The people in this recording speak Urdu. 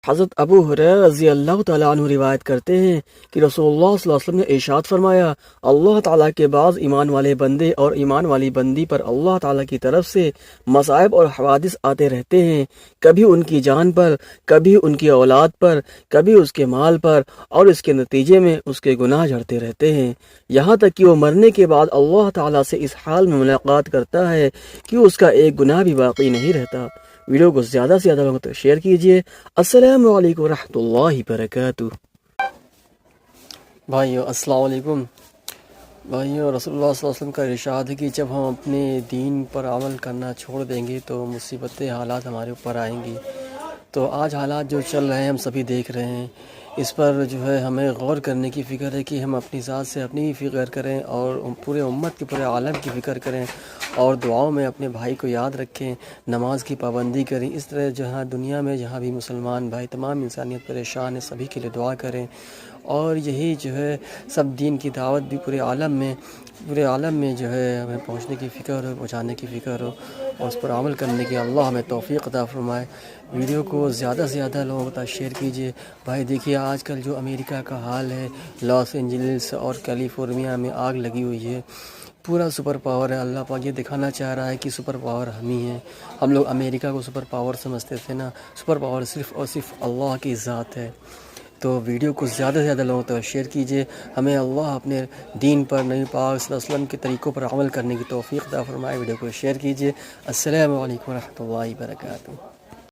حضرت ابو ہریرہ رضی اللہ تعالیٰ عنہ روایت کرتے ہیں کہ رسول اللہ صلی اللہ علیہ وسلم نے ارشاد فرمایا، اللہ تعالیٰ کے بعض ایمان والے بندے اور ایمان والی بندی پر اللہ تعالیٰ کی طرف سے مصائب اور حوادث آتے رہتے ہیں، کبھی ان کی جان پر، کبھی ان کی اولاد پر، کبھی اس کے مال پر، اور اس کے نتیجے میں اس کے گناہ جھڑتے رہتے ہیں، یہاں تک کہ وہ مرنے کے بعد اللہ تعالیٰ سے اس حال میں ملاقات کرتا ہے کہ اس کا ایک گناہ بھی باقی نہیں رہتا۔ ویڈیو کو زیادہ سے زیادہ لوگوں تک شیئر کیجیے۔ السلام علیکم ورحمۃ اللہ وبرکاتہ۔ بھائیو السلام علیکم۔ بھائیو رسول اللہ صلی اللہ علیہ وسلم کا ارشاد ہے کہ جب ہم اپنے دین پر عمل کرنا چھوڑ دیں گے تو مصیبتیں حالات ہمارے اوپر آئیں گی۔ تو آج حالات جو چل رہے ہیں ہم سبھی دیکھ رہے ہیں، اس پر جو ہے ہمیں غور کرنے کی فکر ہے کہ ہم اپنی ذات سے اپنی بھی فکر کریں اور پورے امت کے پورے عالم کی فکر کریں، اور دعاؤں میں اپنے بھائی کو یاد رکھیں، نماز کی پابندی کریں۔ اس طرح جہاں دنیا میں جہاں بھی مسلمان بھائی، تمام انسانیت پریشان ہے، سبھی کے لیے دعا کریں، اور یہی جو ہے سب دین کی دعوت بھی پورے عالم میں جو ہے ہمیں پہنچنے کی فکر ہو، پہنچانے کی فکر ہو، اور اس پر عمل کرنے کی اللہ ہمیں توفیق عطا فرمائے۔ ویڈیو کو زیادہ سے زیادہ لوگوں تک شیئر کیجیے۔ بھائی دیکھیے آج کل جو امریکہ کا حال ہے، لاس اینجلس اور کیلیفورنیا میں آگ لگی ہوئی ہے، پورا سپر پاور ہے۔ اللہ پاک یہ دکھانا چاہ رہا ہے کہ سپر پاور ہم ہی ہیں۔ ہم لوگ امریکہ کو سپر پاور سمجھتے تھے نا، سپر پاور صرف اور صرف اللہ کی ذات ہے۔ تو ویڈیو کو زیادہ سے زیادہ لوگوں تک شیئر کیجیے۔ ہمیں اللہ اپنے دین پر، نبی پاک صلی اللہ علیہ وسلم کے طریقوں پر عمل کرنے کی توفیق عطا فرمائے۔ ویڈیو کو شیئر کیجیے۔ السلام علیکم ورحمۃ اللہ وبرکاتہ۔